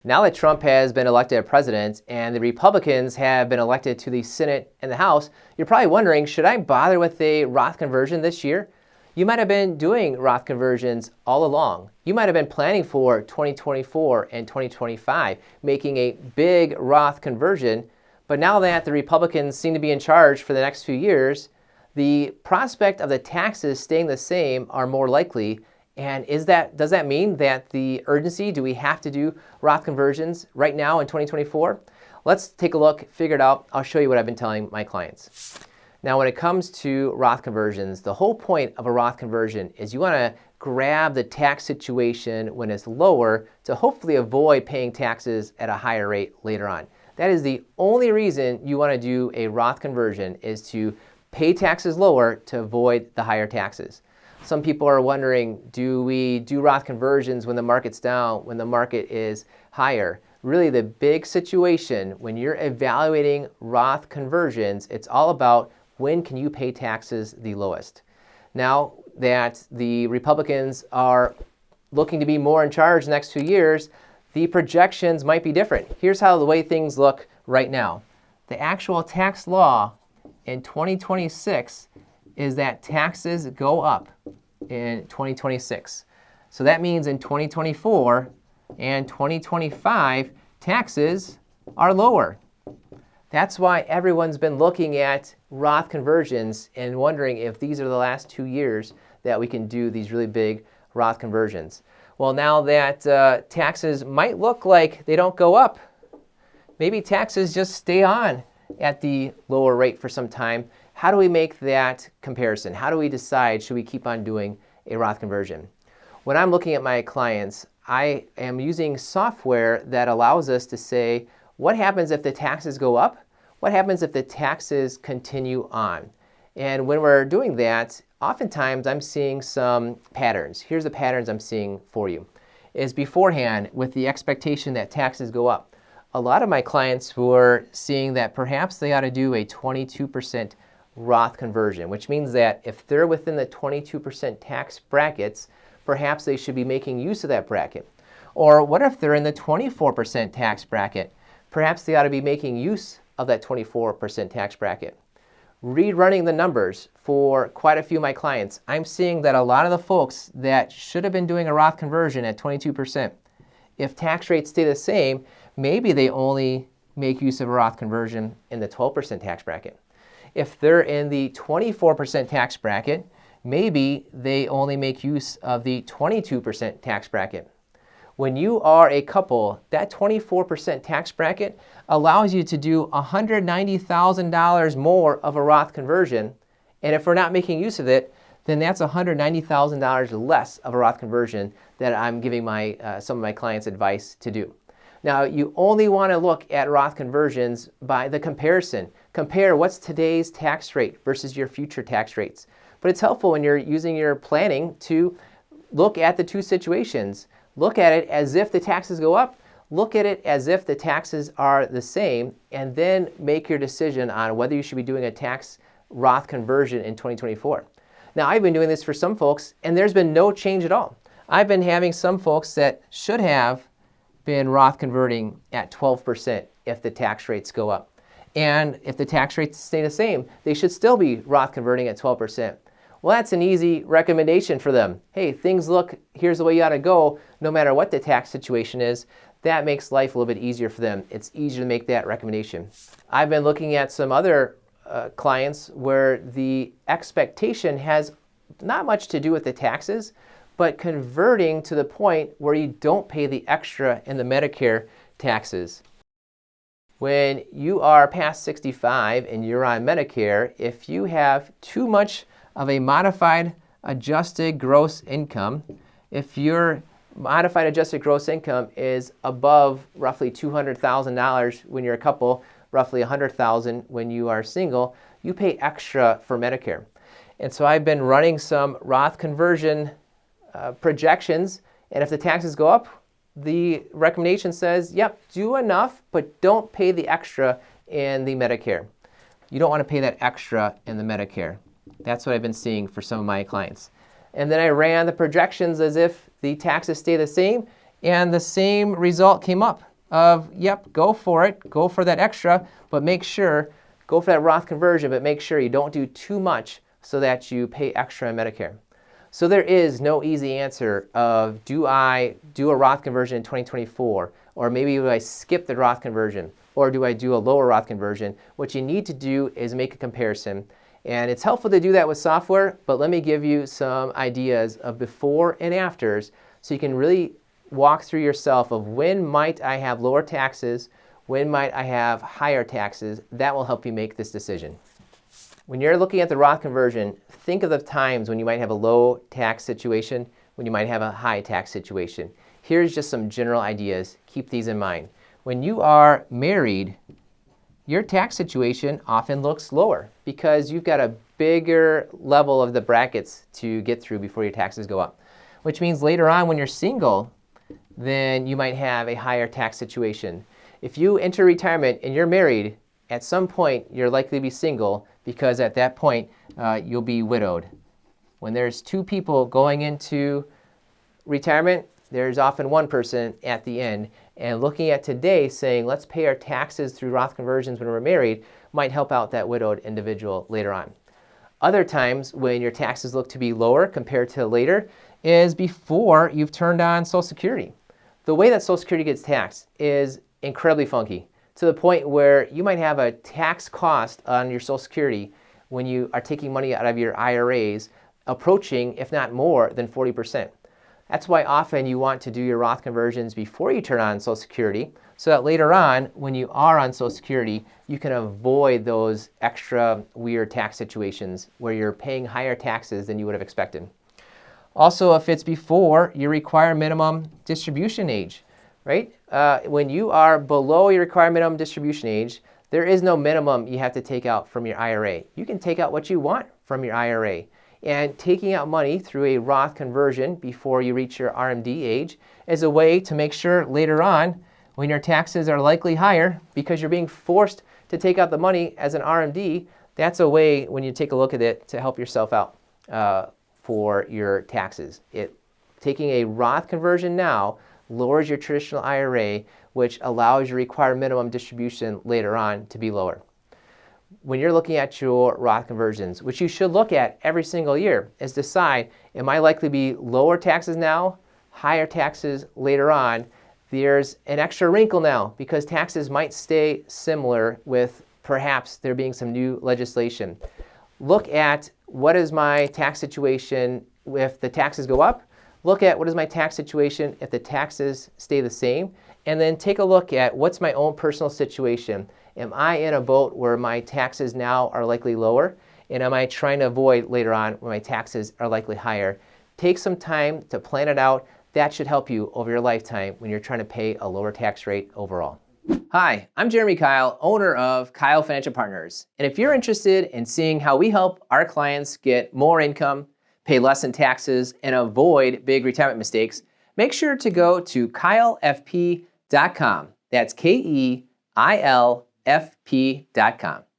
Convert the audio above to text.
Now that Trump has been elected president and the Republicans have been elected to the Senate and the House, you're probably wondering, should I bother with a Roth conversion this year? You might have been doing Roth conversions all along. You might have been planning for 2024 and 2025, making a big Roth conversion. But now that the Republicans seem to be in charge for the next few years, the prospect of the taxes staying the same are more likely. And does that mean that the urgency, do we have to do Roth conversions right now in 2024? Let's take a look, figure it out. I'll show you what I've been telling my clients. Now, when it comes to Roth conversions, the whole point of a Roth conversion is you want to grab the tax situation when it's lower to hopefully avoid paying taxes at a higher rate later on. That is the only reason you want to do a Roth conversion, is to pay taxes lower to avoid the higher taxes. Some people are wondering, do we do Roth conversions when the market's down, when the market is higher? Really, the big situation when you're evaluating Roth conversions, it's all about when can you pay taxes the lowest. Now that the Republicans are looking to be more in charge the next few years, the projections might be different. Here's how the way things look right now. The actual tax law in 2026 is that taxes go up in 2026. So that means in 2024 and 2025, taxes are lower. That's why everyone's been looking at Roth conversions and wondering if these are the last 2 years that we can do these really big Roth conversions. Well, now that taxes might look like they don't go up, maybe taxes just stay on at the lower rate for some time. How do we make that comparison? How do we decide, should we keep on doing a Roth conversion? When I'm looking at my clients, I am using software that allows us to say, what happens if the taxes go up? What happens if the taxes continue on? And when we're doing that, oftentimes I'm seeing some patterns. Here's the patterns I'm seeing for you. Is beforehand, with the expectation that taxes go up, a lot of my clients were seeing that perhaps they ought to do a 22% Roth conversion, which means that if they're within the 22% tax brackets, perhaps they should be making use of that bracket. Or what if they're in the 24% tax bracket? Perhaps they ought to be making use of that 24% tax bracket. Rerunning the numbers for quite a few of my clients, I'm seeing that a lot of the folks that should have been doing a Roth conversion at 22%, if tax rates stay the same, maybe they only make use of a Roth conversion in the 12% tax bracket. If they're in the 24% tax bracket, maybe they only make use of the 22% tax bracket. When you are a couple, that 24% tax bracket allows you to do $190,000 more of a Roth conversion. And if we're not making use of it, then that's $190,000 less of a Roth conversion that I'm giving some of my clients advice to do. Now, you only want to look at Roth conversions by the comparison. Compare what's today's tax rate versus your future tax rates. But it's helpful when you're using your planning to look at the two situations. Look at it as if the taxes go up. Look at it as if the taxes are the same, and then make your decision on whether you should be doing a tax Roth conversion in 2024. Now, I've been doing this for some folks, and there's been no change at all. I've been having some folks that should have been Roth converting at 12% if the tax rates go up. And if the tax rates stay the same, they should still be Roth converting at 12%. Well, that's an easy recommendation for them. Hey, here's the way you ought to go, no matter what the tax situation is. That makes life a little bit easier for them. It's easier to make that recommendation. I've been looking at some other clients where the expectation has not much to do with the taxes, but converting to the point where you don't pay the extra in the Medicare taxes. When you are past 65 and you're on Medicare, if you have too much of a modified adjusted gross income, if your modified adjusted gross income is above roughly $200,000 when you're a couple, roughly $100,000 when you are single, you pay extra for Medicare. And so I've been running some Roth conversion projections, and if the taxes go up, the recommendation says, yep, do enough, but don't pay the extra in the Medicare. You don't want to pay that extra in the Medicare. That's what I've been seeing for some of my clients. And then I ran the projections as if the taxes stay the same, and the same result came up. of, yep, go for it, go for that extra, but make sure, go for that Roth conversion, but make sure you don't do too much so that you pay extra in Medicare. So there is no easy answer of, do I do a Roth conversion in 2024? Or maybe do I skip the Roth conversion? Or do I do a lower Roth conversion? What you need to do is make a comparison. And it's helpful to do that with software, but let me give you some ideas of before and afters so you can really walk through yourself of when might I have lower taxes, when might I have higher taxes. That will help you make this decision. When you're looking at the Roth conversion, think of the times when you might have a low tax situation, when you might have a high tax situation. Here's just some general ideas. Keep these in mind. When you are married, your tax situation often looks lower because you've got a bigger level of the brackets to get through before your taxes go up. Which means later on when you're single, then you might have a higher tax situation. If you enter retirement and you're married, at some point you're likely to be single because at that point you'll be widowed. When there's two people going into retirement, there's often one person at the end. And looking at today saying, let's pay our taxes through Roth conversions when we're married might help out that widowed individual later on. Other times when your taxes look to be lower compared to later is before you've turned on Social Security. The way that Social Security gets taxed is incredibly funky to the point where you might have a tax cost on your Social Security when you are taking money out of your IRAs approaching, if not more, than 40%. That's why often you want to do your Roth conversions before you turn on Social Security so that later on, when you are on Social Security, you can avoid those extra weird tax situations where you're paying higher taxes than you would have expected. Also, if it's before your required minimum distribution age, right? When you are below your required minimum distribution age, there is no minimum you have to take out from your IRA. You can take out what you want from your IRA. And taking out money through a Roth conversion before you reach your RMD age is a way to make sure later on when your taxes are likely higher because you're being forced to take out the money as an RMD, that's a way when you take a look at it to help yourself out for your taxes. Taking a Roth conversion now lowers your traditional IRA, which allows your required minimum distribution later on to be lower. When you're looking at your Roth conversions, which you should look at every single year, is decide, am I likely to be lower taxes now, higher taxes later on? There's an extra wrinkle now because taxes might stay similar with perhaps there being some new legislation. Look at what is my tax situation if the taxes go up. Look at what is my tax situation if the taxes stay the same. And then take a look at what's my own personal situation. Am I in a boat where my taxes now are likely lower? And am I trying to avoid later on when my taxes are likely higher? Take some time to plan it out. That should help you over your lifetime when you're trying to pay a lower tax rate overall. Hi, I'm Jeremy Keil, owner of Keil Financial Partners. And if you're interested in seeing how we help our clients get more income, pay less in taxes, and avoid big retirement mistakes, make sure to go to keilfp.com. That's KEILFP.com.